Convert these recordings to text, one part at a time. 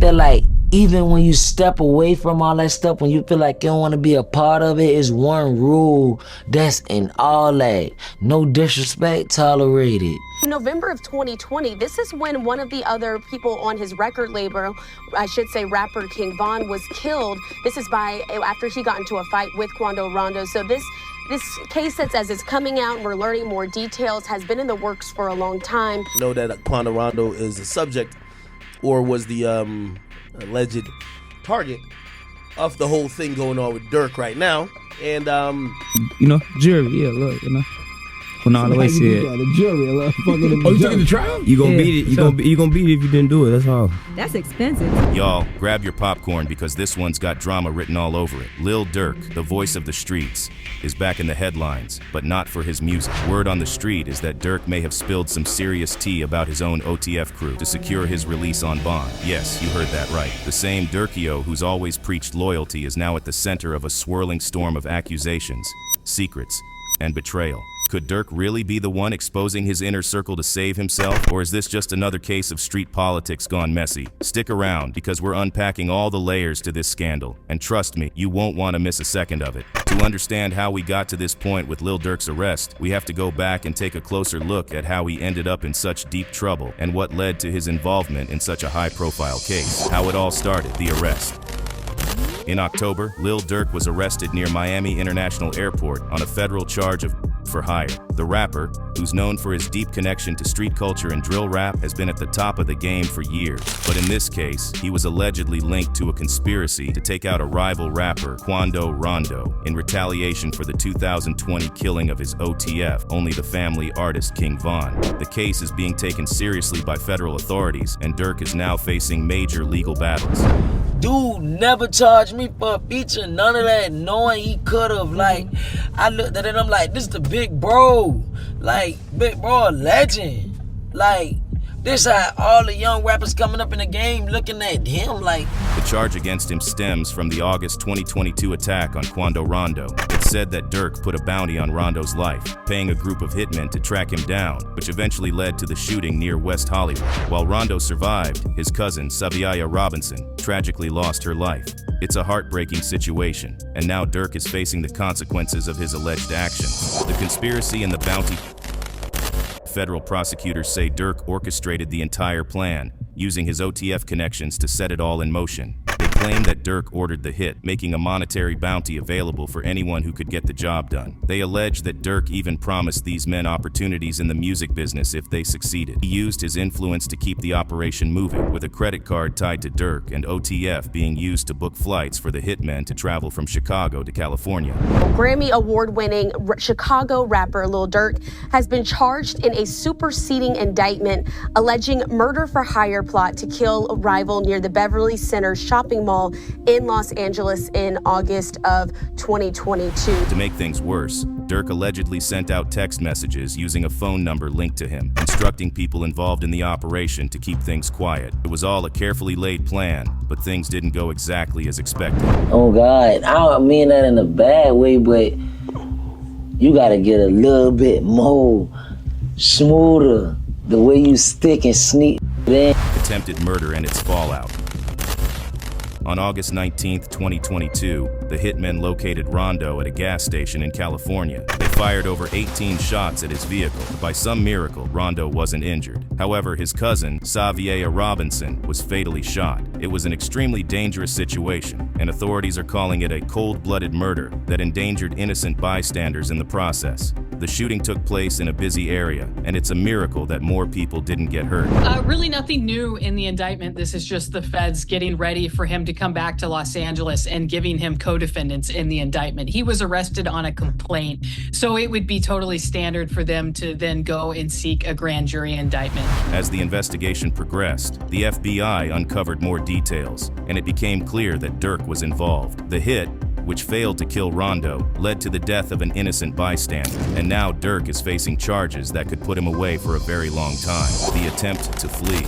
that like even when you step away from all that stuff, when you feel like you don't want to be a part of it, it's one rule that's in all that. No disrespect tolerated. In November of 2020, this is when one of the other people on his record label, I should say rapper King Von, was killed. This is after he got into a fight with Quando Rondo. So this case that's as it's coming out and we're learning more details has been in the works for a long time. Know that Quando Rondo is the subject or was the alleged target of the whole thing going on with Durk right now. And you know, jury, yeah, look, you know. When all the way said, the jury, a lot fucking. Oh, you took it to trial? You gonna beat it. You gonna beat it if you didn't do it. That's all. That's expensive. Y'all, grab your popcorn because this one's got drama written all over it. Lil Durk, the voice of the streets, is back in the headlines, but not for his music. Word on the street is that Durk may have spilled some serious tea about his own OTF crew to secure his release on bond. Yes, you heard that right. The same Durkio who's always preached loyalty is now at the center of a swirling storm of accusations, secrets, and betrayal. Could Durk really be the one exposing his inner circle to save himself? Or is this just another case of street politics gone messy? Stick around because we're unpacking all the layers to this scandal. And trust me, you won't want to miss a second of it. To understand how we got to this point with Lil Durk's arrest, we have to go back and take a closer look at how he ended up in such deep trouble and what led to his involvement in such a high-profile case. How it all started, the arrest. In October, Lil Durk was arrested near Miami International Airport on a federal charge of for hire. The rapper, who's known for his deep connection to street culture and drill rap, has been at the top of the game for years. But in this case, he was allegedly linked to a conspiracy to take out a rival rapper, Quando Rondo, in retaliation for the 2020 killing of his OTF, Only the Family artist King Von. The case is being taken seriously by federal authorities, and Durk is now facing major legal battles. Dude never charged me for a feature, none of that, knowing he could've. Like, I looked at it, I'm like, this the big bro. Like, big bro, a legend. Like, this how all the young rappers coming up in the game looking at him like. The charge against him stems from the August 2022 attack on Quando Rondo. It's said that Durk put a bounty on Rondo's life, paying a group of hitmen to track him down, which eventually led to the shooting near West Hollywood. While Rondo survived, his cousin, Saviaya Robinson, tragically lost her life. It's a heartbreaking situation, and now Durk is facing the consequences of his alleged actions. The conspiracy and the bounty. Federal prosecutors say Durk orchestrated the entire plan, using his OTF connections to set it all in motion. They claim that Durk ordered the hit, making a monetary bounty available for anyone who could get the job done. They allege that Durk even promised these men opportunities in the music business if they succeeded. He used his influence to keep the operation moving, with a credit card tied to Durk and OTF being used to book flights for the hitmen to travel from Chicago to California. Grammy award-winning Chicago rapper Lil Durk has been charged in a superseding indictment alleging murder for hire plot to kill a rival near the Beverly Center shopping mall in Los Angeles in August of 2022. To make things worse, Durk allegedly sent out text messages using a phone number linked to him, instructing people involved in the operation to keep things quiet. It was all a carefully laid plan, but things didn't go exactly as expected. Oh God, I don't mean that in a bad way, but you gotta get a little bit more smoother the way you stick and sneak in. Attempted murder and its fallout. On August 19, 2022, the hitmen located Rondo at a gas station in California. They fired over 18 shots at his vehicle. By some miracle, Rondo wasn't injured. However, his cousin, Saviaya Robinson, was fatally shot. It was an extremely dangerous situation, and authorities are calling it a cold-blooded murder that endangered innocent bystanders in the process. The shooting took place in a busy area, and it's a miracle that more people didn't get hurt. Really nothing new in the indictment. This is just the feds getting ready for him to come back to Los Angeles and giving him co-defendants in the indictment. He was arrested on a complaint, so it would be totally standard for them to then go and seek a grand jury indictment. As the investigation progressed, the FBI uncovered more details, and it became clear that Durk was involved. The hit, which failed to kill Rondo, led to the death of an innocent bystander. And now Durk is facing charges that could put him away for a very long time. The attempt to flee.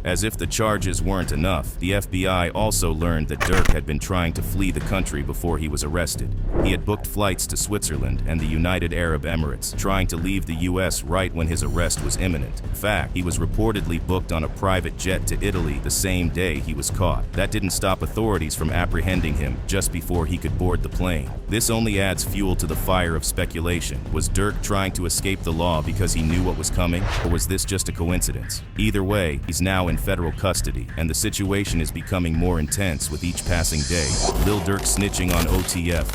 As if the charges weren't enough, the FBI also learned that Durk had been trying to flee the country before he was arrested. He had booked flights to Switzerland and the United Arab Emirates, trying to leave the US right when his arrest was imminent. In fact, he was reportedly booked on a private jet to Italy the same day he was caught. That didn't stop authorities from apprehending him just before he could board the plane. This only adds fuel to the fire of speculation. Was Durk trying to escape the law because he knew what was coming, or was this just a coincidence? Either way, he's now in federal custody, and the situation is becoming more intense with each passing day. Lil Durk snitching on OTF.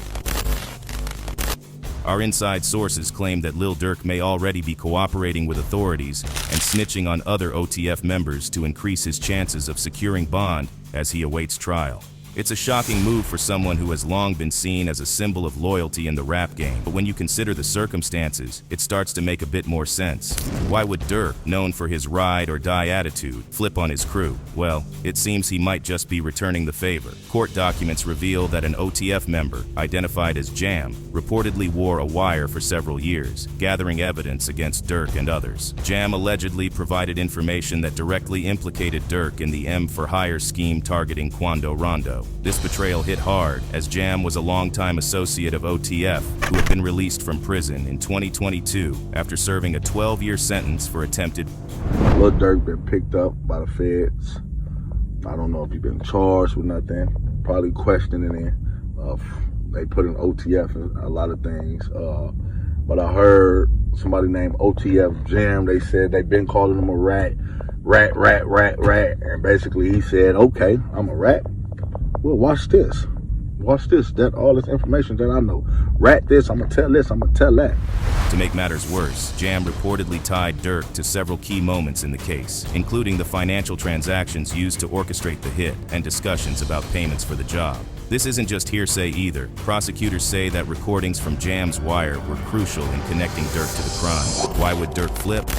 Our inside sources claim that Lil Durk may already be cooperating with authorities and snitching on other OTF members to increase his chances of securing bond as he awaits trial. It's a shocking move for someone who has long been seen as a symbol of loyalty in the rap game, but when you consider the circumstances, it starts to make a bit more sense. Why would Durk, known for his ride or die attitude, flip on his crew? Well, it seems he might just be returning the favor. Court documents reveal that an OTF member, identified as Jam, reportedly wore a wire for several years, gathering evidence against Durk and others. Jam allegedly provided information that directly implicated Durk in the M for Hire scheme targeting Quando Rondo. This betrayal hit hard, as Jam was a longtime associate of OTF who had been released from prison in 2022 after serving a 12-year sentence for attempted. Lil Durk been picked up by the feds. I don't know if he's been charged with nothing. Probably questioning him. They put in OTF in a lot of things. But I heard somebody named OTF Jam. They said they've been calling him a rat. And basically he said, okay, I'm a rat. Well, watch this. Watch this. That all this information that I know. Rat this, I'm gonna tell this, I'm gonna tell that. To make matters worse, Jam reportedly tied Durk to several key moments in the case, including the financial transactions used to orchestrate the hit and discussions about payments for the job. This isn't just hearsay either. Prosecutors say that recordings from Jam's wire were crucial in connecting Durk to the crime. Why would Durk flip?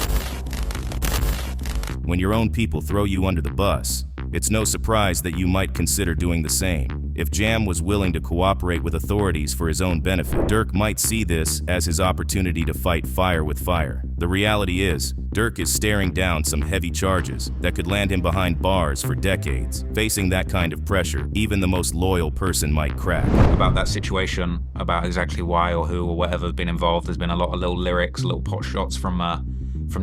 When your own people throw you under the bus, it's no surprise that you might consider doing the same. If Jam was willing to cooperate with authorities for his own benefit, Durk might see this as his opportunity to fight fire with fire. The reality is, Durk is staring down some heavy charges that could land him behind bars for decades. Facing that kind of pressure, even the most loyal person might crack. About that situation, about exactly why or who or whatever has been involved, there's been a lot of little lyrics, little pot shots from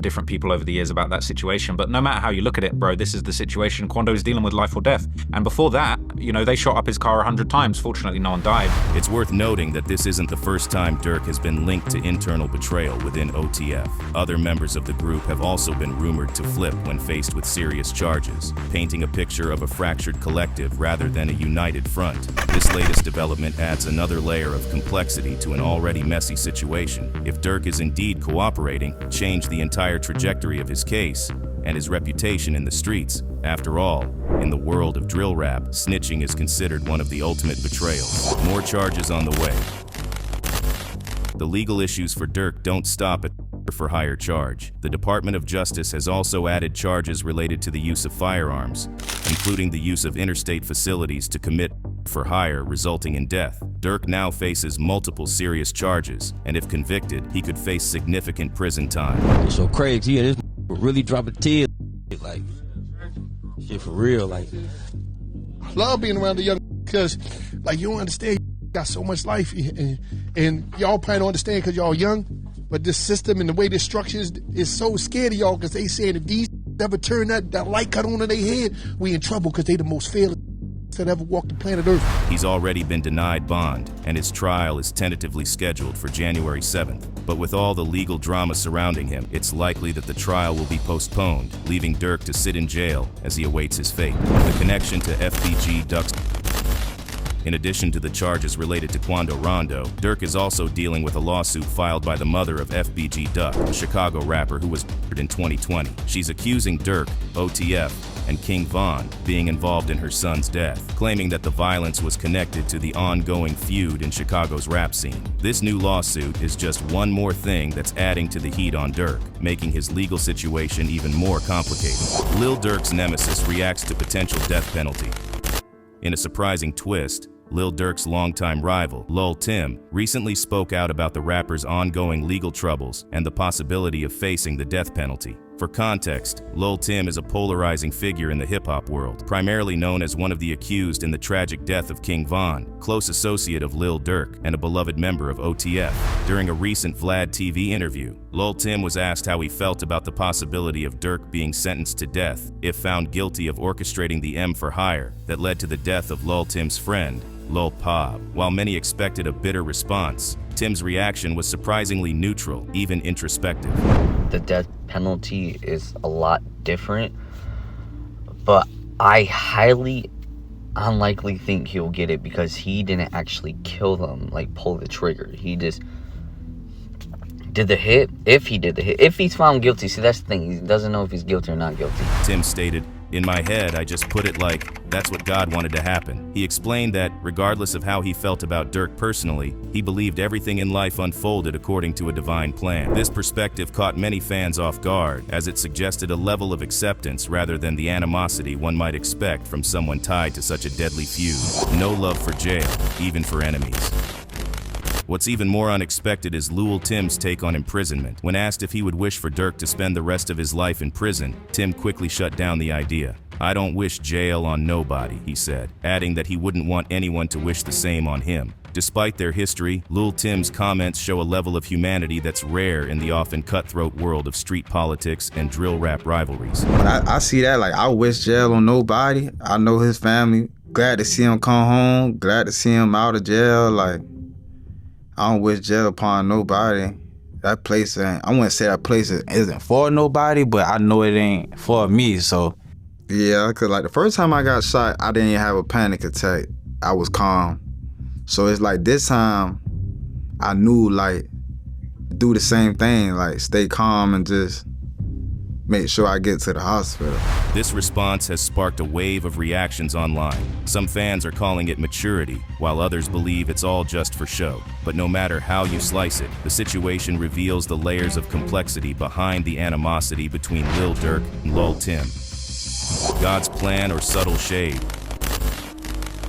different people over the years about that situation. But no matter how you look at it, bro, this is the situation. Quando's dealing with life or death. And before that, you know, they shot up his car 100 times. Fortunately, no one died. It's worth noting that this isn't the first time Durk has been linked to internal betrayal within OTF. Other members of the group have also been rumored to flip when faced with serious charges, painting a picture of a fractured collective rather than a united front. This latest development adds another layer of complexity to an already messy situation. If Durk is indeed cooperating, change the entire trajectory of his case and his reputation in the streets. After all, in the world of drill rap, snitching is considered one of the ultimate betrayals. More charges on the way. The legal issues for Durk don't stop at for hire charge. The Department of Justice has also added charges related to the use of firearms, including the use of interstate facilities to commit for hire, resulting in death. Durk now faces multiple serious charges, and if convicted, he could face significant prison time. So Craig, yeah, this really drop a tear, like shit for real. Like, I love being around the young because, like, you don't understand. You got so much life, and y'all probably don't understand because y'all young. But this system and the way this structure is so scared of y'all because they saying if these ever turn that light cut on in their head, we in trouble because they the most fearless that ever walked the planet Earth. He's already been denied bond, and his trial is tentatively scheduled for January 7th. But with all the legal drama surrounding him, it's likely that the trial will be postponed, leaving Durk to sit in jail as he awaits his fate. The connection to FBG Ducks. In addition to the charges related to Quando Rondo, Durk is also dealing with a lawsuit filed by the mother of FBG Duck, a Chicago rapper who was murdered in 2020. She's accusing Durk, OTF, and King Von being involved in her son's death, claiming that the violence was connected to the ongoing feud in Chicago's rap scene. This new lawsuit is just one more thing that's adding to the heat on Durk, making his legal situation even more complicated. Lil Durk's nemesis reacts to potential death penalty. In a surprising twist, Lil Durk's longtime rival, Lil Tim, recently spoke out about the rapper's ongoing legal troubles and the possibility of facing the death penalty. For context, Lil Tim is a polarizing figure in the hip-hop world, primarily known as one of the accused in the tragic death of King Von, close associate of Lil Durk, and a beloved member of OTF. During a recent Vlad TV interview, Lil Tim was asked how he felt about the possibility of Durk being sentenced to death if found guilty of orchestrating the M for Hire that led to the death of Lil Tim's friend, Lil Pab. While many expected a bitter response, Tim's reaction was surprisingly neutral, even introspective. The death penalty is a lot different, but I highly unlikely think he'll get it because he didn't actually kill them, like pull the trigger. He just did the hit. If he did the hit, if he's found guilty, see, that's the thing, he doesn't know if he's guilty or not guilty. Tim stated, "In my head, I just put it like, that's what God wanted to happen." He explained that, regardless of how he felt about Durk personally, he believed everything in life unfolded according to a divine plan. This perspective caught many fans off guard, as it suggested a level of acceptance rather than the animosity one might expect from someone tied to such a deadly feud. No love for jail, even for enemies. What's even more unexpected is Lil Tim's take on imprisonment. When asked if he would wish for Durk to spend the rest of his life in prison, Tim quickly shut down the idea. "I don't wish jail on nobody," he said, adding that he wouldn't want anyone to wish the same on him. Despite their history, Lil Tim's comments show a level of humanity that's rare in the often cutthroat world of street politics and drill rap rivalries. When I see that, like, I wish jail on nobody. I know his family. Glad to see him come home. Glad to see him out of jail. Like, I don't wish jail upon nobody. That place ain't, I wouldn't say that place isn't for nobody, but I know it ain't for me, so. Yeah, cause like the first time I got shot, I didn't even have a panic attack. I was calm. So it's like this time, I knew like, do the same thing, like stay calm and just make sure I get to the hospital. This response has sparked a wave of reactions online. Some fans are calling it maturity, while others believe it's all just for show. But no matter how you slice it, the situation reveals the layers of complexity behind the animosity between Lil Durk and Lil Tim. God's plan or subtle shade?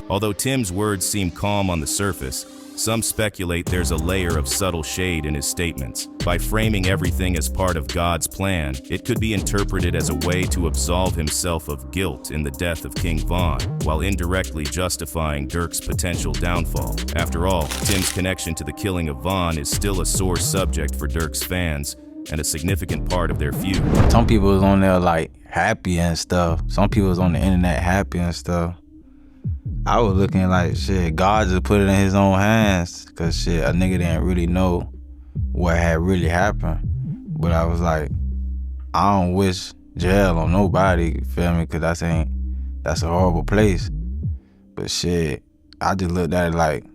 Although Tim's words seem calm on the surface, some speculate there's a layer of subtle shade in his statements. By framing everything as part of God's plan, it could be interpreted as a way to absolve himself of guilt in the death of King Von, while indirectly justifying Durk's potential downfall. After all, Tim's connection to the killing of Von is still a sore subject for Durk's fans, and a significant part of their feud. Some people was on there like happy and stuff. Some people was on the internet happy and stuff. I was looking like, shit, God just put it in his own hands, cause shit, a nigga didn't really know what had really happened. But I was like, I don't wish jail on nobody, you feel me? Cause that's a horrible place. But shit, I just looked at it like,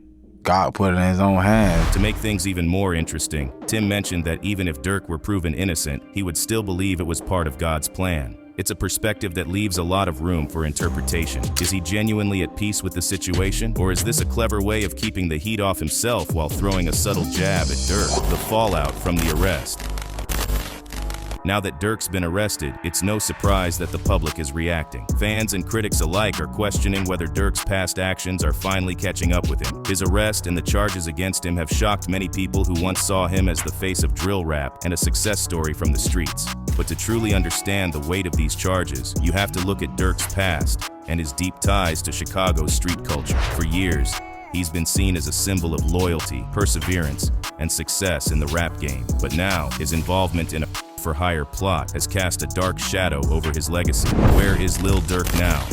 God put it in his own hands. To make things even more interesting, Tim mentioned that even if Durk were proven innocent, he would still believe it was part of God's plan. It's a perspective that leaves a lot of room for interpretation. Is he genuinely at peace with the situation? Or is this a clever way of keeping the heat off himself while throwing a subtle jab at Durk? The fallout from the arrest. Now that Durk's been arrested, it's no surprise that the public is reacting. Fans and critics alike are questioning whether Durk's past actions are finally catching up with him. His arrest and the charges against him have shocked many people who once saw him as the face of drill rap and a success story from the streets. But to truly understand the weight of these charges, you have to look at Durk's past and his deep ties to Chicago's street culture. For years, he's been seen as a symbol of loyalty, perseverance, and success in the rap game. But now, his involvement in a for hire plot has cast a dark shadow over his legacy. Where is Lil Durk now?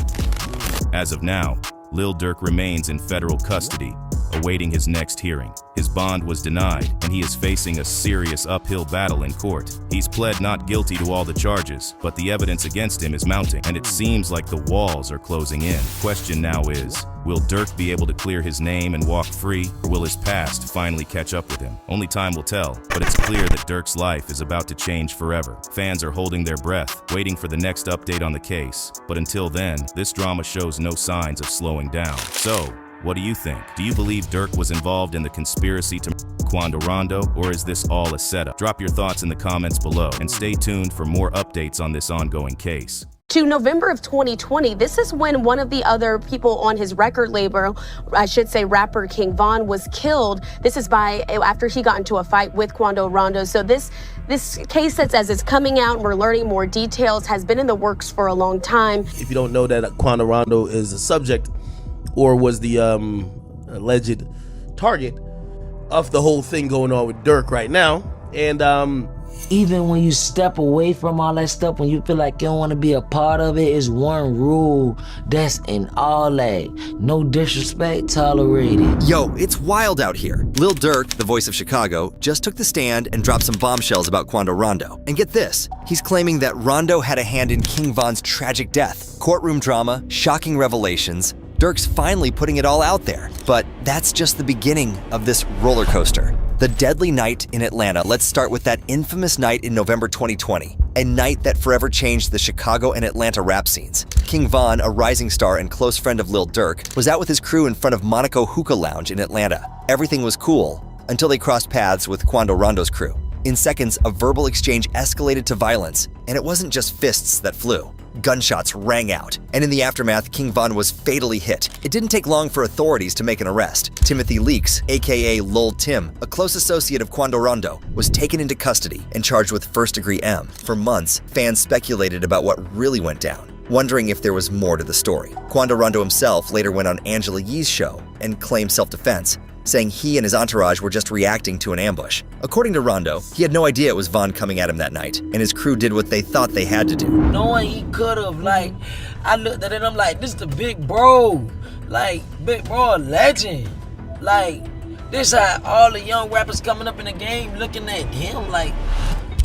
As of now, Lil Durk remains in federal custody, awaiting his next hearing. His bond was denied, and he is facing a serious uphill battle in court. He's pled not guilty to all the charges, but the evidence against him is mounting, and it seems like the walls are closing in. Question now is, will Durk be able to clear his name and walk free, or will his past finally catch up with him? Only time will tell, but it's clear that Durk's life is about to change forever. Fans are holding their breath, waiting for the next update on the case. But until then, this drama shows no signs of slowing down. So, what do you think? Do you believe Durk was involved in the conspiracy to Quando Rondo, or is this all a setup? Drop your thoughts in the comments below, and stay tuned for more updates on this ongoing case. To November of 2020, this is when one of the other people on his record label, I should say rapper King Von, was killed. This is after he got into a fight with Quando Rondo. So this case that's as it's coming out and we're learning more details has been in the works for a long time. If you don't know that Quando Rondo is a subject or was the alleged target of the whole thing going on with Durk right now. And even when you step away from all that stuff, when you feel like you don't want to be a part of it, it's one rule that's in all that. No disrespect tolerated. Yo, it's wild out here. Lil Durk, the voice of Chicago, just took the stand and dropped some bombshells about Quando Rondo. And get this, he's claiming that Rondo had a hand in King Von's tragic death. Courtroom drama, shocking revelations. Durk's finally putting it all out there. But that's just the beginning of this roller coaster. The deadly night in Atlanta. Let's start with that infamous night in November 2020. A night that forever changed the Chicago and Atlanta rap scenes. King Von, a rising star and close friend of Lil Durk, was out with his crew in front of Monaco Hookah Lounge in Atlanta. Everything was cool until they crossed paths with Quando Rondo's crew. In seconds, a verbal exchange escalated to violence, and it wasn't just fists that flew. Gunshots rang out, and in the aftermath, King Von was fatally hit. It didn't take long for authorities to make an arrest. Timothy Leaks, aka Lil Tim, a close associate of Quando Rondo, was taken into custody and charged with first-degree M. For months, fans speculated about what really went down, wondering if there was more to the story. Quando Rondo himself later went on Angela Yee's show and claimed self-defense, saying he and his entourage were just reacting to an ambush. According to Rondo, he had no idea it was Von coming at him that night, and his crew did what they thought they had to do. Knowing he could have, like, I looked at it, I'm like, this the big bro. Like, big bro, a legend. Like, this how all the young rappers coming up in the game looking at him like.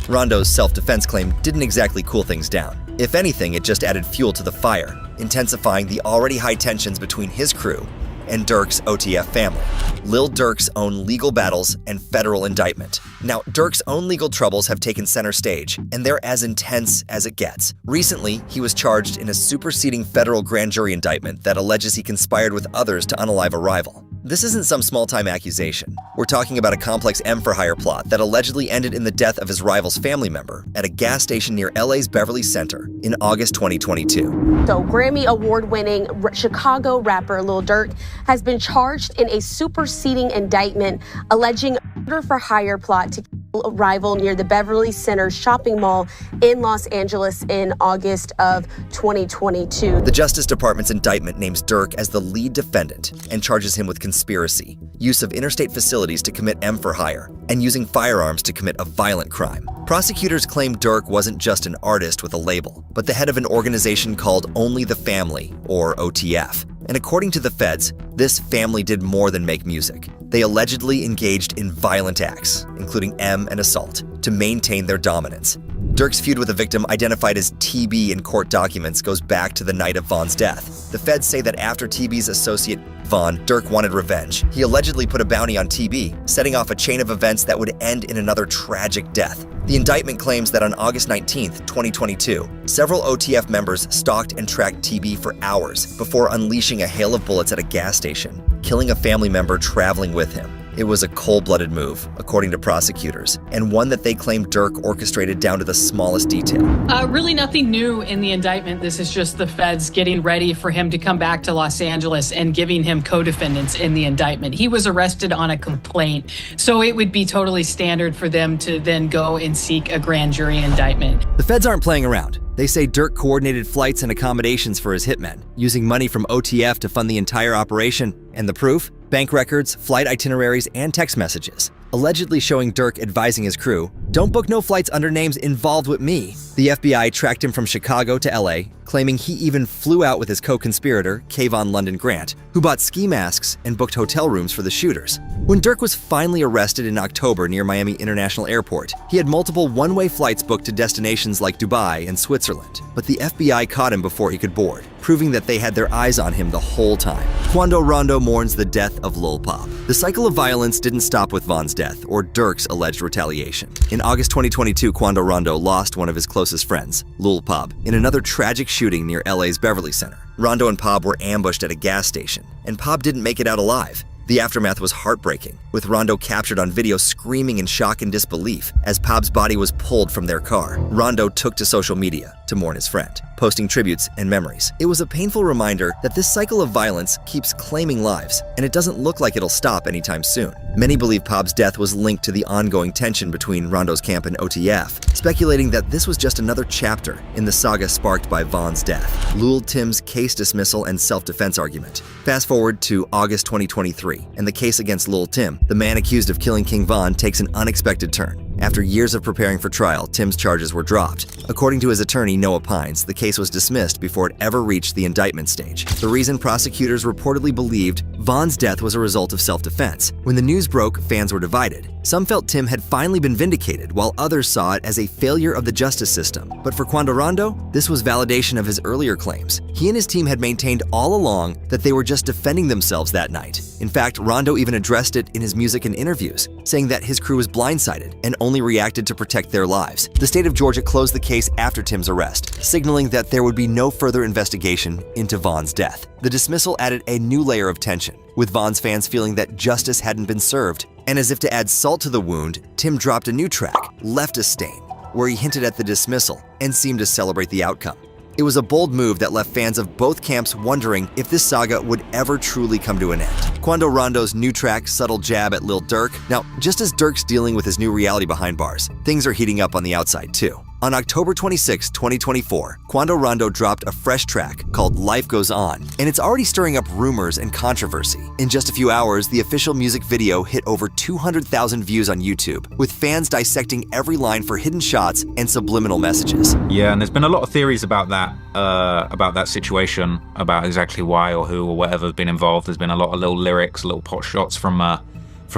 Rondo's self-defense claim didn't exactly cool things down. If anything, it just added fuel to the fire, intensifying the already high tensions between his crew and Durk's OTF family. Lil Durk's own legal battles and federal indictment. Now, Durk's own legal troubles have taken center stage, and they're as intense as it gets. Recently, he was charged in a superseding federal grand jury indictment that alleges he conspired with others to unalive a rival. This isn't some small-time accusation. We're talking about a complex M-for-hire plot that allegedly ended in the death of his rival's family member at a gas station near LA's Beverly Center in August 2022. So Grammy award-winning Chicago rapper Lil Durk has been charged in a superseding indictment alleging a murder-for-hire plot to kill a rival near the Beverly Center shopping mall in Los Angeles in August of 2022. The Justice Department's indictment names Durk as the lead defendant and charges him with conspiracy, use of interstate facilities to commit M-for-hire, and using firearms to commit a violent crime. Prosecutors claim Durk wasn't just an artist with a label, but the head of an organization called Only the Family, or OTF. And according to the feds, this family did more than make music. They allegedly engaged in violent acts, including M and assault, to maintain their dominance. Durk's feud with the victim, identified as TB in court documents, goes back to the night of Von's death. The feds say that after TB's associate Von, Durk wanted revenge. He allegedly put a bounty on TB, setting off a chain of events that would end in another tragic death. The indictment claims that on August 19, 2022, several OTF members stalked and tracked TB for hours before unleashing a hail of bullets at a gas station, killing a family member traveling with him. It was a cold-blooded move, according to prosecutors, and one that they claim Durk orchestrated down to the smallest detail. Really nothing new in the indictment. This is just the feds getting ready for him to come back to Los Angeles and giving him co-defendants in the indictment. He was arrested on a complaint, so it would be totally standard for them to then go and seek a grand jury indictment. The feds aren't playing around. They say Durk coordinated flights and accommodations for his hitmen, using money from OTF to fund the entire operation. And the proof? Bank records, flight itineraries, and text messages, allegedly showing Durk advising his crew, "Don't book no flights under names involved with me." The FBI tracked him from Chicago to LA, claiming he even flew out with his co-conspirator, Kayvon London Grant, who bought ski masks and booked hotel rooms for the shooters. When Durk was finally arrested in October near Miami International Airport, he had multiple one-way flights booked to destinations like Dubai and Switzerland, but the FBI caught him before he could board, proving that they had their eyes on him the whole time. Quando Rondo mourns the death of Lil Pop. The cycle of violence didn't stop with Von's death or Durk's alleged retaliation. In August 2022, Quando Rondo lost one of his closest friends, Lil Pop, in another tragic shooting near LA's Beverly Center. Rondo and Pop were ambushed at a gas station, and Pop didn't make it out alive. The aftermath was heartbreaking, with Rondo captured on video screaming in shock and disbelief as Pop's body was pulled from their car. Rondo took to social media to mourn his friend, posting tributes and memories. It was a painful reminder that this cycle of violence keeps claiming lives, and it doesn't look like it'll stop anytime soon. Many believe Pop's death was linked to the ongoing tension between Rondo's camp and OTF, speculating that this was just another chapter in the saga sparked by Von's death. Lil Tim's case dismissal and self-defense argument. Fast forward to August 2023, and the case against Lil Tim, the man accused of killing King Von, takes an unexpected turn. After years of preparing for trial, Tim's charges were dropped. According to his attorney, Noah Pines, the case was dismissed before it ever reached the indictment stage. The reason prosecutors reportedly believed Von's death was a result of self-defense. When the news broke, fans were divided. Some felt Tim had finally been vindicated, while others saw it as a failure of the justice system. But for Quando Rondo, this was validation of his earlier claims. He and his team had maintained all along that they were just defending themselves that night. In fact, Rondo even addressed it in his music and interviews, saying that his crew was blindsided and only reacted to protect their lives. The state of Georgia closed the case after Tim's arrest, signaling that there would be no further investigation into Von's death. The dismissal added a new layer of tension, with Von's fans feeling that justice hadn't been served. And as if to add salt to the wound, Tim dropped a new track, Left a Stain, where he hinted at the dismissal and seemed to celebrate the outcome. It was a bold move that left fans of both camps wondering if this saga would ever truly come to an end. Quando Rondo's new track, Subtle Jab at Lil Durk. Now, just as Durk's dealing with his new reality behind bars, things are heating up on the outside too. On October 26, 2024, Quando Rondo dropped a fresh track called Life Goes On, and it's already stirring up rumors and controversy. In just a few hours, the official music video hit over 200,000 views on YouTube, with fans dissecting every line for hidden shots and subliminal messages. Yeah, and there's been a lot of theories about that situation, about exactly why or who or whatever has been involved. There's been a lot of little lyrics, little pot shots from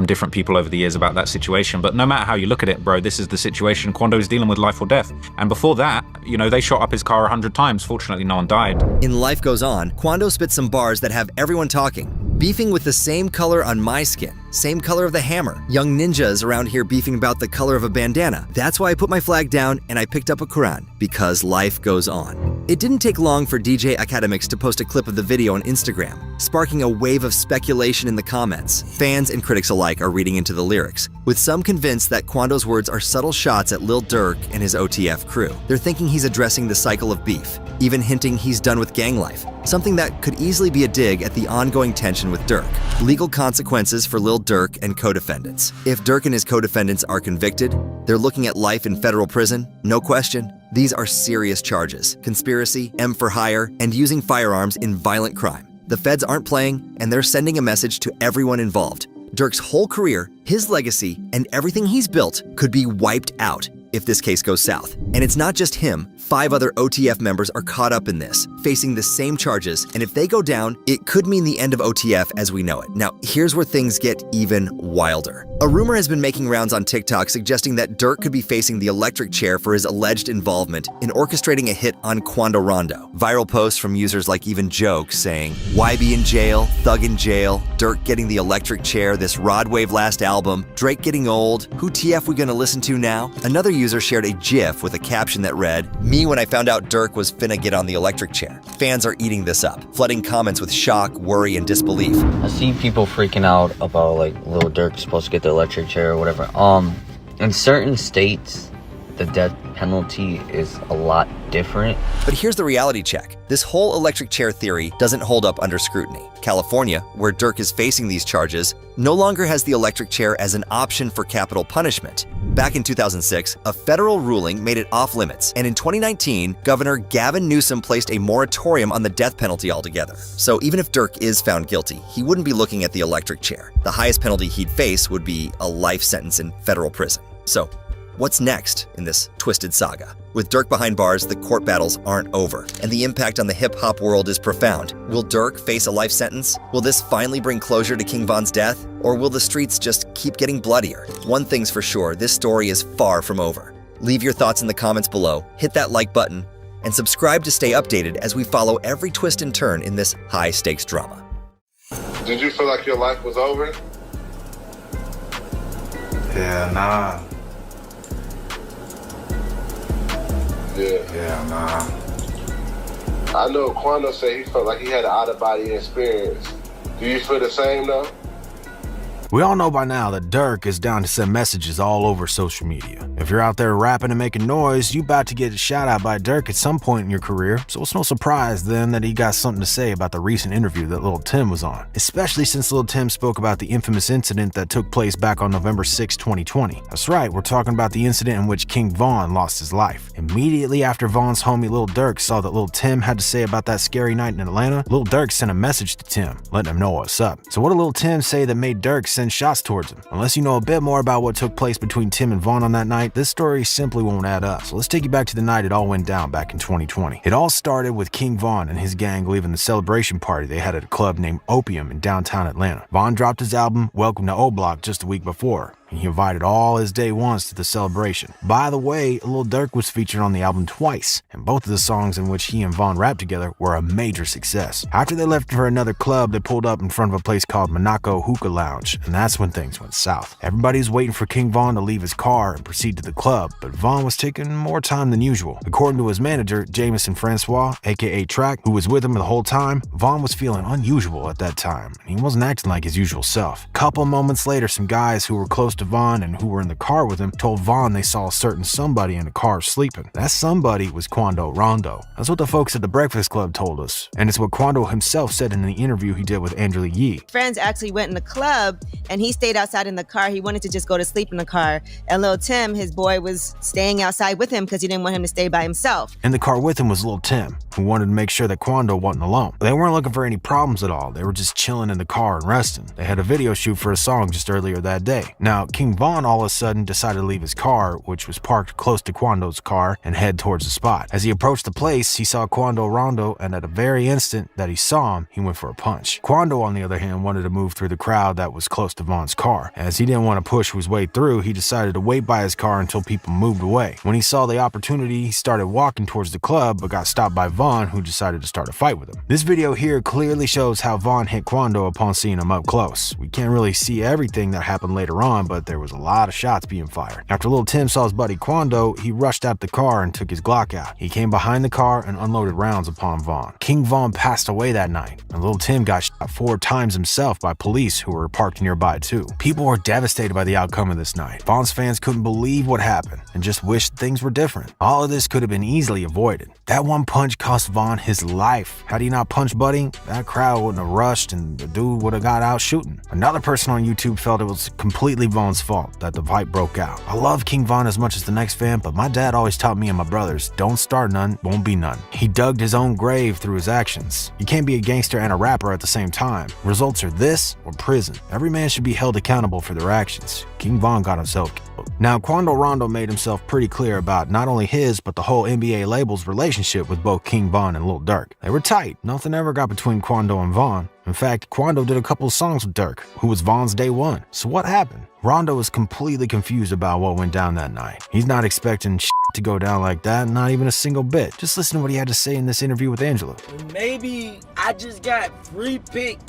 different people over the years about that situation. But no matter how you look at it, bro, this is the situation. Quando's dealing with life or death. And before that, you know, they shot up his car 100 times. Fortunately, no one died. In Life Goes On, Quando spits some bars that have everyone talking. Beefing with the same color on my skin, same color of the hammer. Young ninjas around here beefing about the color of a bandana. That's why I put my flag down and I picked up a Quran, because life goes on. It didn't take long for DJ Academics to post a clip of the video on Instagram, sparking a wave of speculation in the comments. Fans and critics alike are reading into the lyrics, with some convinced that Quando's words are subtle shots at Lil Durk and his OTF crew. They're thinking he's addressing the cycle of beef, even hinting he's done with gang life, something that could easily be a dig at the ongoing tension with Durk. Legal consequences for Lil Durk and co-defendants. If Durk and his co-defendants are convicted, they're looking at life in federal prison, no question. These are serious charges: conspiracy, M for hire, and using firearms in violent crime. The feds aren't playing, and they're sending a message to everyone involved. Durk's whole career, his legacy, and everything he's built could be wiped out if this case goes south. And it's not just him. 5 other OTF members are caught up in this, facing the same charges, and if they go down, it could mean the end of OTF as we know it. Now, here's where things get even wilder. A rumor has been making rounds on TikTok suggesting that Durk could be facing the electric chair for his alleged involvement in orchestrating a hit on Quando Rondo. Viral posts from users like Even Joke saying, "Why be in jail? Thug in jail. Durk getting the electric chair, this Rod Wave last album. Drake getting old. Who TF we gonna listen to now?" Another user shared a GIF with a caption that read, "Me when I found out Durk was finna get on the electric chair." Fans are eating this up, flooding comments with shock, worry, and disbelief. I see people freaking out about like Lil Durk's supposed to get the electric chair or whatever. In certain states, the death penalty is a lot different. But here's the reality check. This whole electric chair theory doesn't hold up under scrutiny. California, where Durk is facing these charges, no longer has the electric chair as an option for capital punishment. Back in 2006, a federal ruling made it off limits, and in 2019, Governor Gavin Newsom placed a moratorium on the death penalty altogether. So even if Durk is found guilty, he wouldn't be looking at the electric chair. The highest penalty he'd face would be a life sentence in federal prison. So what's next in this twisted saga? With Durk behind bars, the court battles aren't over, and the impact on the hip-hop world is profound. Will Durk face a life sentence? Will this finally bring closure to King Von's death? Or will the streets just keep getting bloodier? One thing's for sure, this story is far from over. Leave your thoughts in the comments below, hit that like button, and subscribe to stay updated as we follow every twist and turn in this high-stakes drama. Did you feel like your life was over? Yeah, nah. Yeah, nah. I know Quando said he felt like he had an out-of-body experience. Do you feel the same though? We all know by now that Durk is down to send messages all over social media. If you're out there rapping and making noise, you about to get a shout out by Durk at some point in your career, so it's no surprise then that he got something to say about the recent interview that Lil Tim was on, especially since Lil Tim spoke about the infamous incident that took place back on November 6, 2020. That's right, we're talking about the incident in which King Von lost his life. Immediately after Von's homie Lil Durk saw that Lil Tim had to say about that scary night in Atlanta, Lil Durk sent a message to Tim, letting him know what's up. So what did Lil Tim say that made Durk send shots towards him? Unless you know a bit more about what took place between Tim and Von on that night, this story simply won't add up. So let's take you back to the night it all went down back in 2020. It all started with King Von and his gang leaving the celebration party they had at a club named Opium in downtown Atlanta. Von dropped his album, Welcome to O Block, just a week before, and he invited all his day ones to the celebration. By the way, Lil Durk was featured on the album twice, and both of the songs in which he and Von rapped together were a major success. After they left for another club, they pulled up in front of a place called Monaco Hookah Lounge, and that's when things went south. Everybody was waiting for King Von to leave his car and proceed to the club, but Von was taking more time than usual. According to his manager, Jameson Francois, aka Track, who was with him the whole time, Von was feeling unusual at that time, and he wasn't acting like his usual self. Couple moments later, some guys who were close to Von and who were in the car with him told Von they saw a certain somebody in the car sleeping. That somebody was Quando Rondo. That's what the folks at the Breakfast Club told us, and it's what Quando himself said in the interview he did with Angela Yee. Friends actually went in the club and he stayed outside in the car. He wanted to just go to sleep in the car. And Lil Tim, his boy, was staying outside with him because he didn't want him to stay by himself. In the car with him was Lil Tim, who wanted to make sure that Quando wasn't alone. They weren't looking for any problems at all. They were just chilling in the car and resting. They had a video shoot for a song just earlier that day. Now, King Von all of a sudden decided to leave his car, which was parked close to Quando's car, and head towards the spot. As he approached the place, he saw Quando Rondo, and at the very instant that he saw him, he went for a punch. Quando, on the other hand, wanted to move through the crowd that was close to Von's car. As he didn't want to push his way through, he decided to wait by his car until people moved away. When he saw the opportunity, he started walking towards the club, but got stopped by Von, who decided to start a fight with him. This video here clearly shows how Von hit Quando upon seeing him up close. We can't really see everything that happened later on, but there was a lot of shots being fired. After Lil Tim saw his buddy Quando, he rushed out the car and took his Glock out. He came behind the car and unloaded rounds upon Von. King Von passed away that night, and Lil Tim got shot 4 times himself by police who were parked nearby too. People were devastated by the outcome of this night. Von's fans couldn't believe what happened and just wished things were different. All of this could have been easily avoided. That one punch cost Von his life. Had he not punched Buddy, that crowd wouldn't have rushed and the dude would have got out shooting. Another person on YouTube felt it was completely Von's fault that the fight broke out. I love King Von as much as the next fan, but my dad always taught me and my brothers, don't start none, won't be none. He dug his own grave through his actions. You can't be a gangster and a rapper at the same time. Results are this or prison. Every man should be held accountable for their actions. King Von got himself killed. Now, Quando Rondo made himself pretty clear about not only his, but the whole NBA label's relationship with both King Von and Lil Durk. They were tight. Nothing ever got between Quando and Von. In fact, Quando did a couple of songs with Durk, who was Von's day one. So what happened? Rondo was completely confused about what went down that night. He's not expecting shit to go down like that, not even a single bit. Just listen to what he had to say in this interview with Angela. Maybe I just got free pick.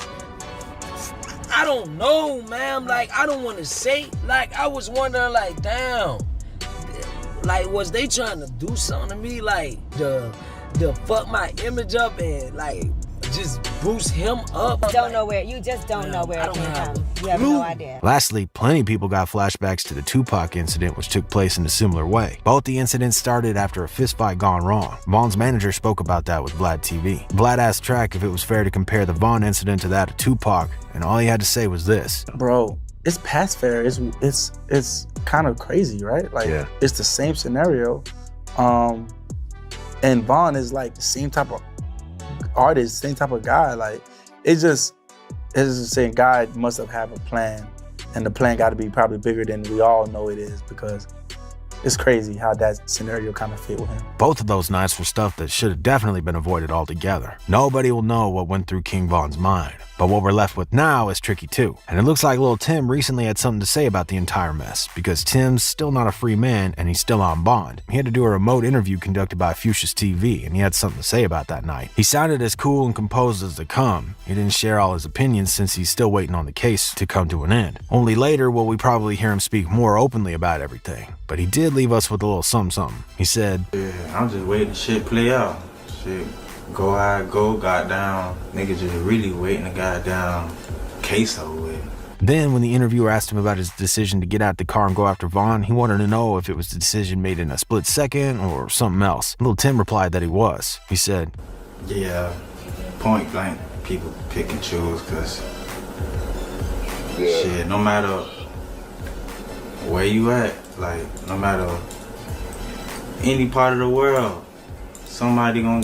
I don't know, man. Like, I don't want to say. Like, I was wondering, like, damn. Like, was they trying to do something to me? Like, the fuck my image up and, like, just boost him up? You just don't know where it came from. You have no idea. Lastly, plenty of people got flashbacks to the Tupac incident, which took place in a similar way. Both the incidents started after a fistfight gone wrong. Von's manager spoke about that with Vlad TV. Vlad asked Track if it was fair to compare the Von incident to that of Tupac, and all he had to say was this. Bro, it's past fair. It's kind of crazy, right? Like, yeah. It's the same scenario. And Von is like the same type of artist, same type of guy. Like, it's just saying God must have had a plan, and the plan got to be probably bigger than we all know it is, because it's crazy how that scenario kind of fit with him. Both of those nights were stuff that should have definitely been avoided altogether. Nobody will know what went through King Von's mind. But what we're left with now is tricky too. And it looks like Lil Tim recently had something to say about the entire mess, because Tim's still not a free man and he's still on bond. He had to do a remote interview conducted by Fuchsia's TV, and he had something to say about that night. He sounded as cool and composed as they come. He didn't share all his opinions since he's still waiting on the case to come to an end. Only later will we probably hear him speak more openly about everything. But he did leave us with a little something. He said, "Yeah, I'm just waiting to shit play out. Shit, go how it go, goddamn. Niggas just really waiting to goddamn case over with." Then, when the interviewer asked him about his decision to get out the car and go after Von, he wanted to know if it was the decision made in a split second or something else. Lil Tim replied that he was. He said, Yeah, point blank, people pick and choose, cause shit, no matter where you at, like, no matter any part of the world, somebody gonna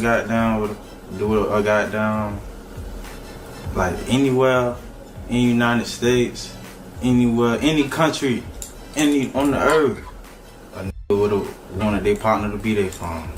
do a goddamn, like, anywhere in the United States, anywhere, any country, on the earth, a nigga would've wanted their partner to be their phone.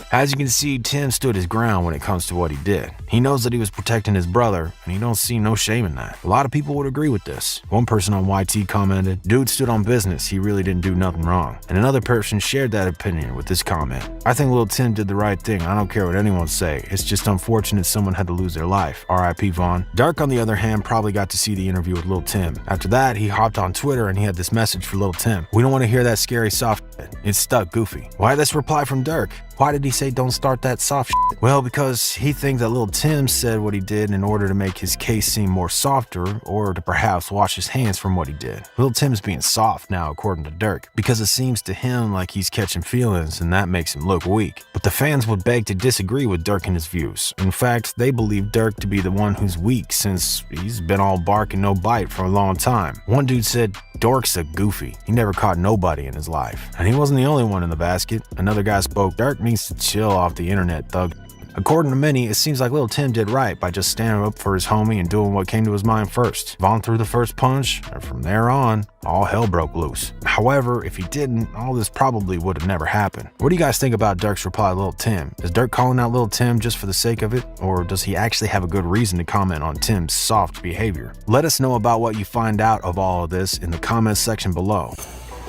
As you can see, Tim stood his ground when it comes to what he did. He knows that he was protecting his brother, and he don't see no shame in that. A lot of people would agree with this. One person on YT commented, "Dude stood on business, he really didn't do nothing wrong." And another person shared that opinion with this comment. "I think Lil Tim did the right thing, I don't care what anyone say. It's just unfortunate someone had to lose their life. RIP Von." Durk, on the other hand, probably got to see the interview with Lil Tim. After that, he hopped on Twitter and he had this message for Lil Tim. "We don't want to hear that scary soft shit. It's stuck goofy." Why this reply from Durk? Why did he say don't start that soft shit? Well, because he thinks that Lil Tim said what he did in order to make his case seem more softer, or to perhaps wash his hands from what he did. Lil Tim's being soft now, according to Durk, because it seems to him like he's catching feelings and that makes him look weak. But the fans would beg to disagree with Durk and his views. In fact, they believe Durk to be the one who's weak since he's been all bark and no bite for a long time. One dude said, "Dork's a goofy. He never caught nobody in his life." And he wasn't the only one in the basket. Another guy spoke, "Durk needs to chill off the internet, thug." According to many, it seems like Lil Tim did right by just standing up for his homie and doing what came to his mind first. Von threw the first punch, and from there on, all hell broke loose. However, if he didn't, all this probably would have never happened. What do you guys think about Durk's reply to Lil Tim? Is Durk calling out Lil Tim just for the sake of it, or does he actually have a good reason to comment on Tim's soft behavior? Let us know about what you find out of all of this in the comments section below.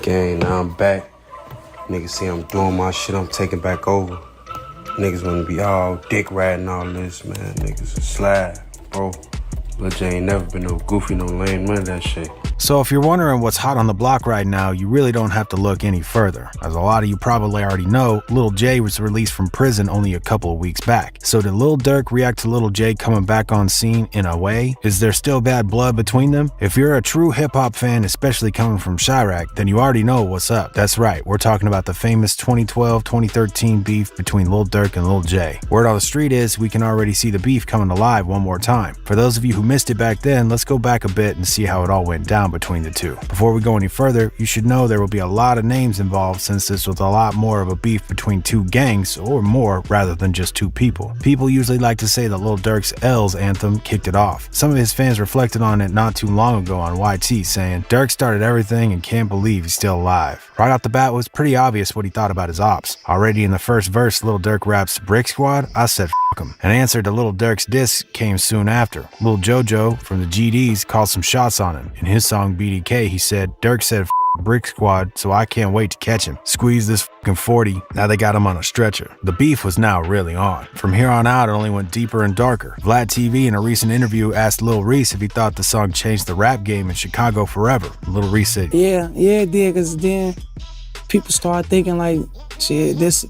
Gang, now I'm back. Niggas see I'm doing my shit, I'm taking back over. Niggas wanna be all dick riding all this, man. Niggas a slide, bro. Lil Jay ain't never been no goofy, no lame, none of that shit. So if you're wondering what's hot on the block right now, you really don't have to look any further. As a lot of you probably already know, Lil Jay was released from prison only a couple of weeks back. So did Lil Durk react to Lil Jay coming back on scene in a way? Is there still bad blood between them? If you're a true hip-hop fan, especially coming from Chirac, then you already know what's up. That's right, we're talking about the famous 2012-2013 beef between Lil Durk and Lil Jay. Word on the street is we can already see the beef coming alive one more time. For those of you who missed it back then, let's go back a bit and see how it all went down between the two. Before we go any further, you should know there will be a lot of names involved since this was a lot more of a beef between two gangs, or more, rather than just two people. People usually like to say that Lil Durk's L's anthem kicked it off. Some of his fans reflected on it not too long ago on YT, saying, "Durk started everything and can't believe he's still alive." Right off the bat, it was pretty obvious what he thought about his ops. Already in the first verse, Lil Durk raps, "Brick Squad?" I said, "F*** him." An answer to Lil Durk's diss came soon after. Lil Jojo from the GDs called some shots on him. In his song BDK, he said, "Durk said F*** Brick Squad, so I can't wait to catch him. Squeeze this fucking 40, now they got him on a stretcher." The beef was now really on. From here on out, it only went deeper and darker. Vlad TV in a recent interview asked Lil Reese if he thought the song changed the rap game in Chicago forever. Lil Reese said, Yeah, it did, because then people start thinking like, shit, this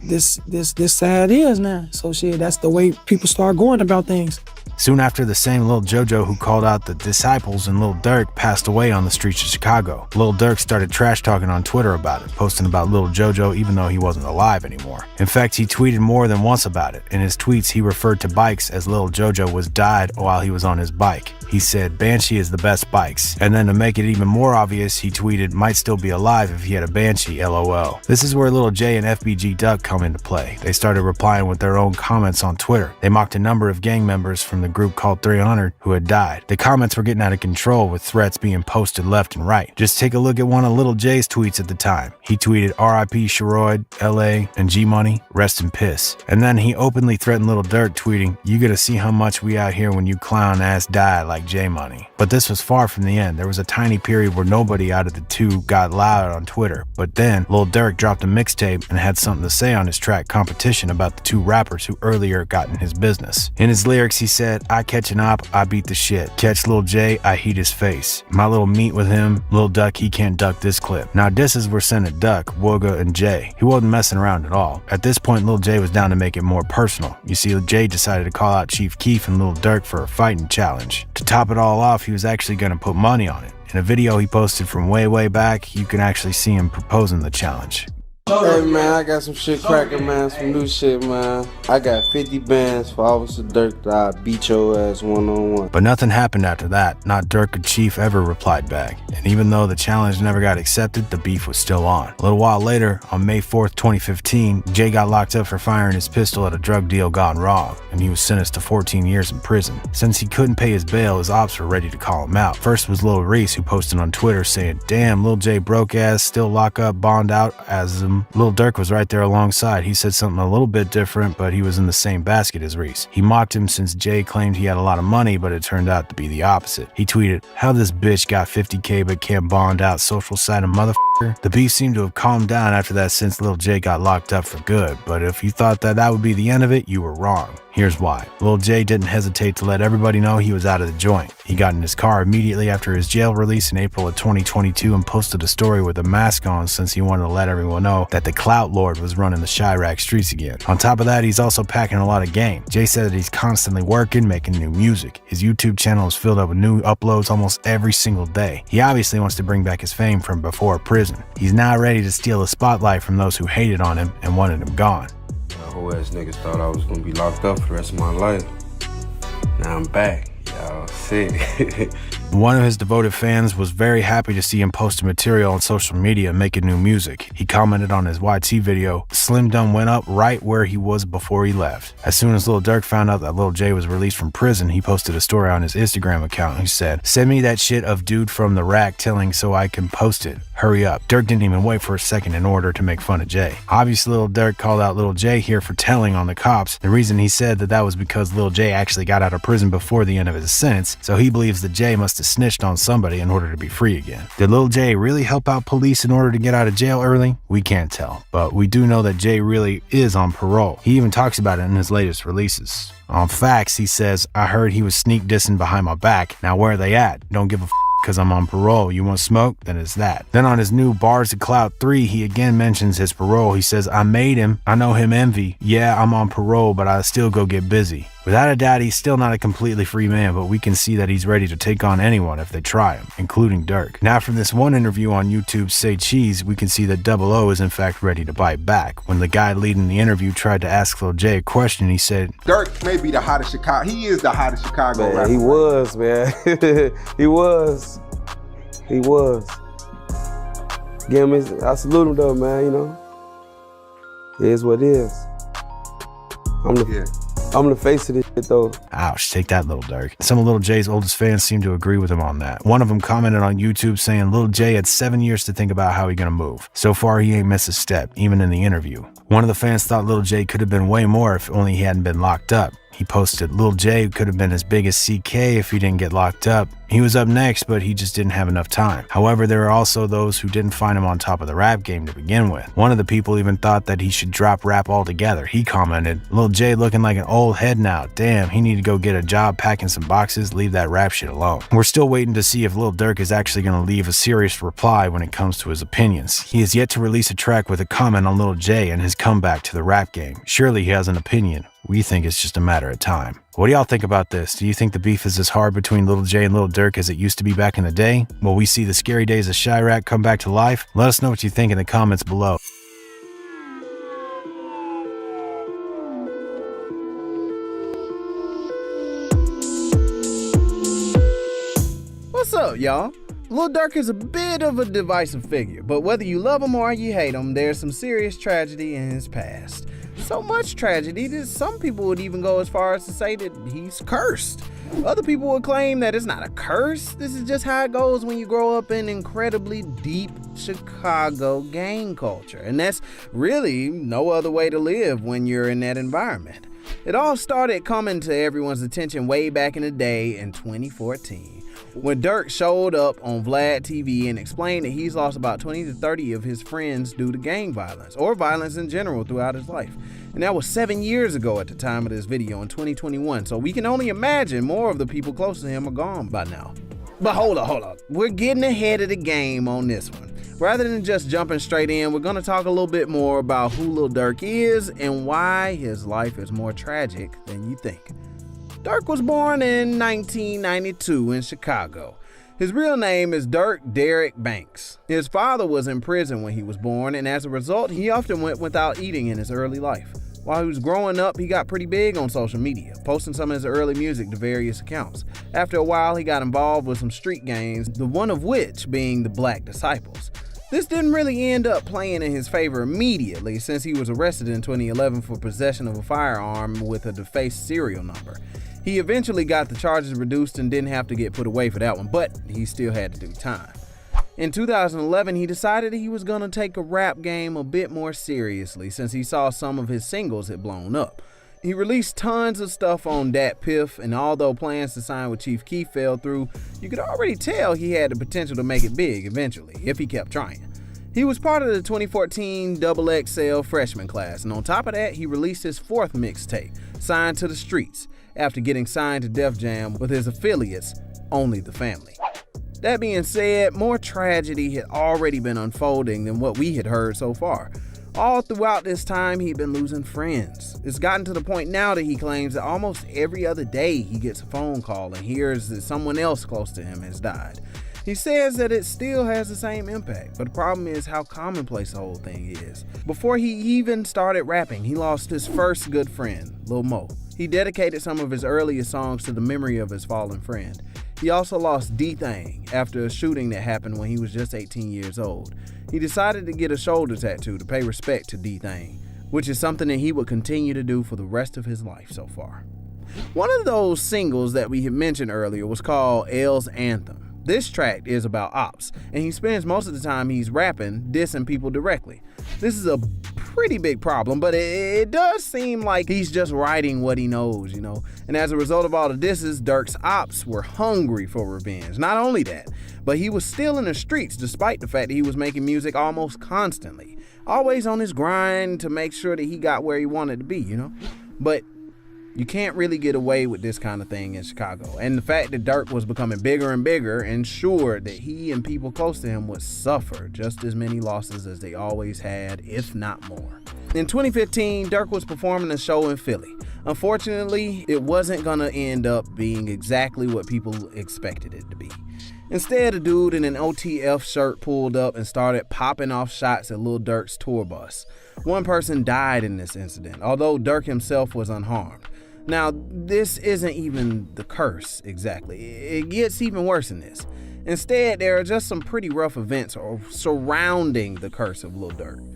how it is now. So shit, that's the way people start going about things. Soon after, the same Lil Jojo who called out the Disciples and Lil Durk passed away on the streets of Chicago. Lil Durk started trash talking on Twitter about it, posting about Lil Jojo even though he wasn't alive anymore. In fact, he tweeted more than once about it. In his tweets, he referred to bikes as Lil Jojo was died while he was on his bike. He said, "Banshee is the best bikes." And then to make it even more obvious, he tweeted, "Might still be alive if he had a Banshee, LOL. This is where Lil Jay and FBG Duck come into play. They started replying with their own comments on Twitter. They mocked a number of gang members from the group called 300 who had died. The comments were getting out of control with threats being posted left and right. Just take a look at one of Lil Jay's tweets at the time. He tweeted, "RIP Sherrod, LA, and G-Money, rest in piss." And then he openly threatened Lil Durk, tweeting, "You gotta see how much we out here when you clown ass die like J-Money." But this was far from the end. There was a tiny period where nobody out of the two got loud on Twitter. But then Lil Durk dropped a mixtape and had something to say on his track Competition about the two rappers who earlier got in his business. In his lyrics, he said, "I catch an op, I beat the shit. Catch Lil Jay, I heat his face. My little meet with him, Lil Duck, he can't duck this clip." Now disses were sent at Duck, Wooga, and Jay. He wasn't messing around at all. At this point, Lil Jay was down to make it more personal. You see, Jay decided to call out Chief Keef and Lil Durk for a fighting challenge. To top it all off, he was actually going to put money on it. In a video he posted from way back, you can actually see him proposing the challenge. Hey man, I got some shit cracking, man, some new shit, man. I got 50 bands for Officer Durk that I beat your ass one-on-one. But nothing happened after that. Not Durk or Chief ever replied back. And even though the challenge never got accepted, the beef was still on. A little while later, on May 4th, 2015, Jay got locked up for firing his pistol at a drug deal gone wrong, and he was sentenced to 14 years in prison. Since he couldn't pay his bail, his ops were ready to call him out. First was Lil Reese, who posted on Twitter saying, "Damn, Lil Jay broke ass, still lock up, bond out as him." Lil Durk was right there alongside. He said something a little bit different, but he was in the same basket as Reese. He mocked him since Jay claimed he had a lot of money, but it turned out to be the opposite. He tweeted, "How this bitch got 50K but can't bond out, social side of motherfucker." The beef seemed to have calmed down after that since Lil Jay got locked up for good, but if you thought that would be the end of it, you were wrong. Here's why. Lil Jay didn't hesitate to let everybody know he was out of the joint. He got in his car immediately after his jail release in April of 2022 and posted a story with a mask on since he wanted to let everyone know that the Clout Lord was running the Chirac streets again. On top of that, he's also packing a lot of game. Jay said that he's constantly working, making new music. His YouTube channel is filled up with new uploads almost every single day. He obviously wants to bring back his fame from before prison. He's now ready to steal the spotlight from those who hated on him and wanted him gone. Whole ass niggas thought I was gonna be locked up for the rest of my life. Now I'm back. Y'all sick. One of his devoted fans was very happy to see him posting material on social media and making new music. He commented on his YT video, "Slim Dum went up right where he was before he left." As soon as Lil Durk found out that Lil Jay was released from prison, he posted a story on his Instagram account. He said, "Send me that shit of dude from the rack telling so I can post it. Hurry up." Durk didn't even wait for a second in order to make fun of Jay. Obviously, Lil Durk called out Lil Jay here for telling on the cops. The reason he said that was because Lil Jay actually got out of prison before the end of his sentence, so he believes that Jay must have snitched on somebody in order to be free again. Did Lil Jay really help out police in order to get out of jail early? We can't tell, but we do know that Jay really is on parole. He even talks about it in his latest releases. On Facts, he says, "I heard he was sneak dissing behind my back. Now where are they at? Don't give a f*** because I'm on parole. You want smoke? Then it's that." Then on his new Bars of Clout 3, he again mentions his parole. He says, "I made him. I know him envy. Yeah, I'm on parole, but I still go get busy." Without a doubt, he's still not a completely free man, but we can see that he's ready to take on anyone if they try him, including Durk. Now from this one interview on YouTube, Say Cheese, we can see that Double O is in fact ready to bite back. When the guy leading the interview tried to ask Lil Jay a question, he said, "Durk may be the hottest Chicago. He is the hottest Chicago Man, rapper." he was, man. He was. Give him his, I salute him though, man, you know. It is what it is. I'm the face of this shit though. Ouch, take that, Lil Durk. Some of Lil Jay's oldest fans seem to agree with him on that. One of them commented on YouTube saying Lil Jay had 7 years to think about how he gonna move. So far, he ain't missed a step, even in the interview. One of the fans thought Lil Jay could have been way more if only he hadn't been locked up. He posted, "Lil Jay could have been as big as CK if he didn't get locked up. He was up next, but he just didn't have enough time." However, there are also those who didn't find him on top of the rap game to begin with. One of the people even thought that he should drop rap altogether. He commented, "Lil Jay looking like an old head now. Damn, he need to go get a job packing some boxes, leave that rap shit alone." We're still waiting to see if Lil Durk is actually going to leave a serious reply when it comes to his opinions. He has yet to release a track with a comment on Lil Jay and his comeback to the rap game. Surely he has an opinion. We think it's just a matter of time. What do y'all think about this? Do you think the beef is as hard between Lil Jay and Lil Durk as it used to be back in the day? Will we see the scary days of Chirac come back to life? Let us know what you think in the comments below. What's up, y'all? Lil Durk is a bit of a divisive figure, but whether you love him or you hate him, there's some serious tragedy in his past. So much tragedy that some people would even go as far as to say that he's cursed. Other people would claim that it's not a curse. This is just how it goes when you grow up in incredibly deep Chicago gang culture. And that's really no other way to live when you're in that environment. It all started coming to everyone's attention way back in the day in 2014. when Durk showed up on Vlad TV and explained that he's lost about 20 to 30 of his friends due to gang violence, or violence in general throughout his life. And that was 7 years ago at the time of this video in 2021, so we can only imagine more of the people close to him are gone by now. But hold up. We're getting ahead of the game on this one. Rather than just jumping straight in, we're gonna talk a little bit more about who Lil Durk is and why his life is more tragic than you think. Durk was born in 1992 in Chicago. His real name is Durk Derek Banks. His father was in prison when he was born, and as a result, he often went without eating in his early life. While he was growing up, he got pretty big on social media, posting some of his early music to various accounts. After a while, he got involved with some street gangs, the one of which being the Black Disciples. This didn't really end up playing in his favor immediately, since he was arrested in 2011 for possession of a firearm with a defaced serial number. He eventually got the charges reduced and didn't have to get put away for that one, but he still had to do time. In 2011, he decided he was going to take a rap game a bit more seriously since he saw some of his singles had blown up. He released tons of stuff on Dat Piff, and although plans to sign with Chief Keef fell through, you could already tell he had the potential to make it big eventually, if he kept trying. He was part of the 2014 XXL freshman class, and on top of that, he released his 4th mixtape, Signed to the Streets, after getting signed to Def Jam with his affiliates, Only the Family. That being said, more tragedy had already been unfolding than what we had heard so far. All throughout this time, he'd been losing friends. It's gotten to the point now that he claims that almost every other day he gets a phone call and hears that someone else close to him has died. He says that it still has the same impact, but the problem is how commonplace the whole thing is. Before he even started rapping, he lost his first good friend, Lil Mo. He dedicated some of his earliest songs to the memory of his fallen friend. He also lost D-Thang after a shooting that happened when he was just 18 years old. He decided to get a shoulder tattoo to pay respect to D-Thang, which is something that he would continue to do for the rest of his life so far. One of those singles that we had mentioned earlier was called L's Anthem. This track is about ops, and he spends most of the time he's rapping, dissing people directly. This is a pretty big problem, but it does seem like he's just writing what he knows, you know? And as a result of all the disses, Durk's ops were hungry for revenge. Not only that, but he was still in the streets despite the fact that he was making music almost constantly. Always on his grind to make sure that he got where he wanted to be, you know? But you can't really get away with this kind of thing in Chicago. And the fact that Durk was becoming bigger and bigger ensured that he and people close to him would suffer just as many losses as they always had, if not more. In 2015, Durk was performing a show in Philly. Unfortunately, it wasn't gonna end up being exactly what people expected it to be. Instead, a dude in an OTF shirt pulled up and started popping off shots at Lil Durk's tour bus. One person died in this incident, although Durk himself was unharmed. Now, this isn't even the curse exactly. It gets even worse than this. Instead, there are just some pretty rough events surrounding the curse of Lil Durk.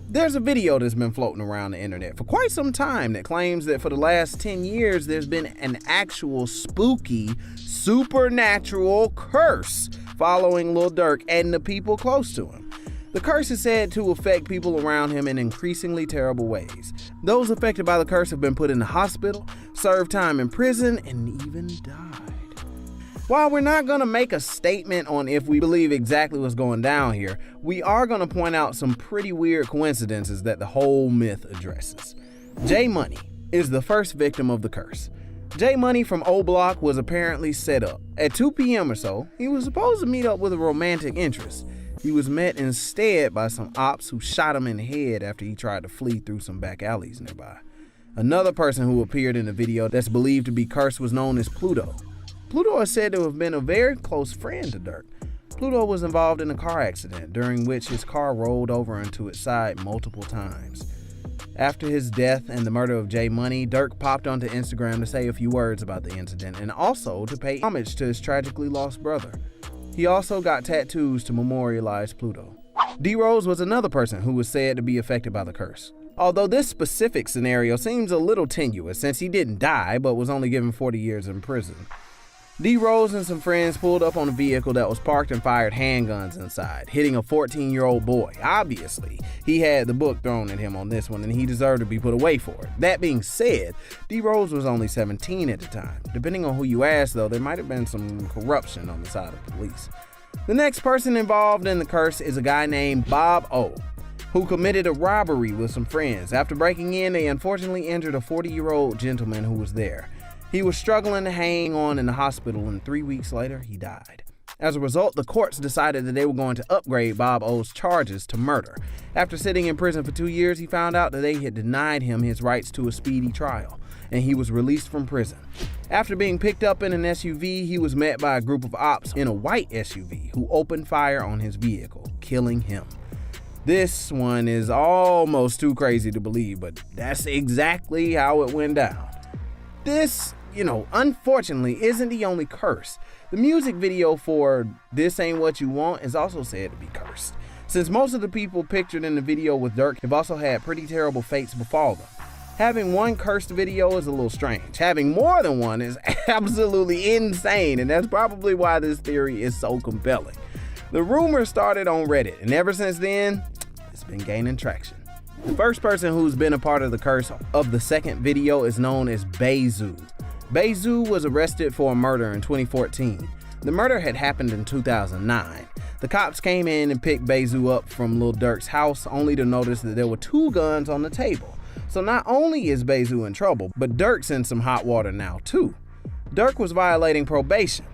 There's a video that's been floating around the internet for quite some time that claims that for the last 10 years, there's been an actual spooky, supernatural curse following Lil Durk and the people close to him. The curse is said to affect people around him in increasingly terrible ways. Those affected by the curse have been put in the hospital, served time in prison, and even died. While we're not going to make a statement on if we believe exactly what's going down here, we are going to point out some pretty weird coincidences that the whole myth addresses. J Money is the first victim of the curse. J Money from O Block was apparently set up. At 2 p.m. or so, he was supposed to meet up with a romantic interest. He was met instead by some ops who shot him in the head after he tried to flee through some back alleys nearby. Another person who appeared in the video that's believed to be cursed was known as Pluto. Pluto is said to have been a very close friend to Durk. Pluto was involved in a car accident during which his car rolled over into its side multiple times. After his death and the murder of J Money, Durk popped onto Instagram to say a few words about the incident and also to pay homage to his tragically lost brother. He also got tattoos to memorialize Pluto. D-Rose was another person who was said to be affected by the curse. Although this specific scenario seems a little tenuous since he didn't die but was only given 40 years in prison. D-Rose and some friends pulled up on a vehicle that was parked and fired handguns inside, hitting a 14-year-old boy. Obviously, he had the book thrown at him on this one and he deserved to be put away for it. That being said, D-Rose was only 17 at the time. Depending on who you ask though, there might have been some corruption on the side of police. The next person involved in the curse is a guy named Bob O, who committed a robbery with some friends. After breaking in, they unfortunately injured a 40-year-old gentleman who was there. He was struggling to hang on in the hospital, and 3 weeks later, he died. As a result, the courts decided that they were going to upgrade Bob O's charges to murder. After sitting in prison for 2 years, he found out that they had denied him his rights to a speedy trial, and he was released from prison. After being picked up in an SUV, he was met by a group of ops in a white SUV who opened fire on his vehicle, killing him. This one is almost too crazy to believe, but that's exactly how it went down. This, unfortunately isn't the only curse. The music video for This Ain't What You Want is also said to be cursed, since most of the people pictured in the video with Durk have also had pretty terrible fates befall them. Having one cursed video is a little strange. Having more than one is absolutely insane, and that's probably why this theory is so compelling. The rumor started on Reddit, and ever since then, it's been gaining traction. The first person who's been a part of the curse of the second video is known as Bezu. Bezu was arrested for a murder in 2014. The murder had happened in 2009. The cops came in and picked Bezu up from Lil Durk's house, only to notice that there were 2 guns on the table. So not only is Bezu in trouble, but Durk's in some hot water now too. Durk was violating probation.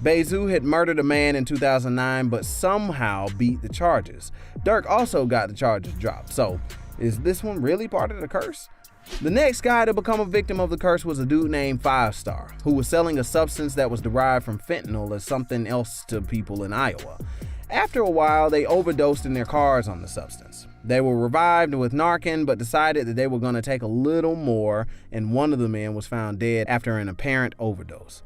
Bezu had murdered a man in 2009, but somehow beat the charges. Durk also got the charges dropped. So is this one really part of the curse? The next guy to become a victim of the curse was a dude named 5-Star, who was selling a substance that was derived from fentanyl as something else to people in Iowa. After a while, they overdosed in their cars on the substance. They were revived with Narcan, but decided that they were going to take a little more, and one of the men was found dead after an apparent overdose.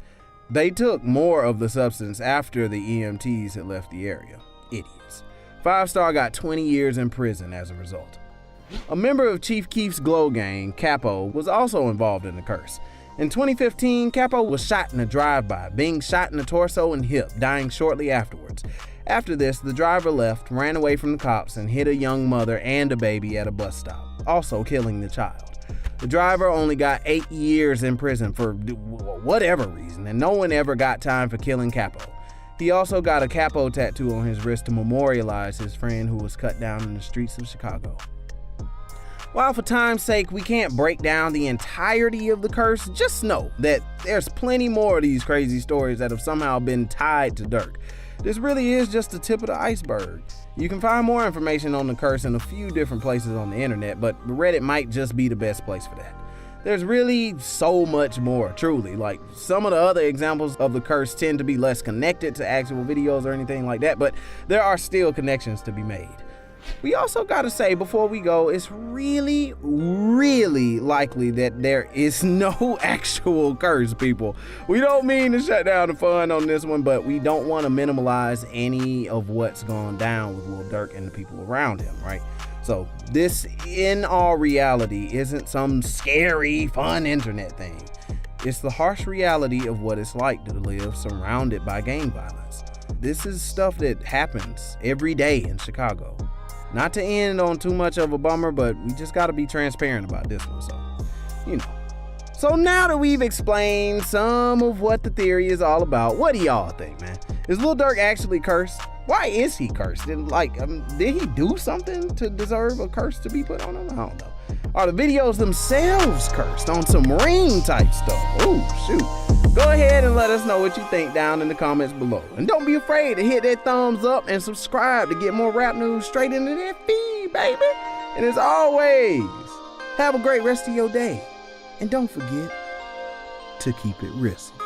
They took more of the substance after the EMTs had left the area. Idiots. 5-Star got 20 years in prison as a result. A member of Chief Keef's Glow Gang, Capo, was also involved in the curse. In 2015, Capo was shot in a drive-by, being shot in the torso and hip, dying shortly afterwards. After this, the driver left, ran away from the cops, and hit a young mother and a baby at a bus stop, also killing the child. The driver only got 8 years in prison for whatever reason, and no one ever got time for killing Capo. He also got a Capo tattoo on his wrist to memorialize his friend who was cut down in the streets of Chicago. While for time's sake we can't break down the entirety of the curse, just know that there's plenty more of these crazy stories that have somehow been tied to Durk. This really is just the tip of the iceberg. You can find more information on the curse in a few different places on the internet, but Reddit might just be the best place for that. There's really so much more, truly. Like, some of the other examples of the curse tend to be less connected to actual videos or anything like that, but there are still connections to be made. We also gotta say before we go, it's really, really likely that there is no actual curse, people. We don't mean to shut down the fun on this one, but we don't want to minimize any of what's gone down with Lil Durk and the people around him, right? So this, in all reality, isn't some scary, fun internet thing. It's the harsh reality of what it's like to live surrounded by gang violence. This is stuff that happens every day in Chicago. Not to end on too much of a bummer, but we just gotta be transparent about this one, so, So now that we've explained some of what the theory is all about, what do y'all think, man? Is Lil Durk actually cursed? Why is he cursed? And did he do something to deserve a curse to be put on him? I don't know. Are the videos themselves cursed on some ring type stuff? Oh, shoot. Go ahead and let us know what you think down in the comments below. And don't be afraid to hit that thumbs up and subscribe to get more rap news straight into that feed, baby. And as always, have a great rest of your day. And don't forget to keep it RIZZLE.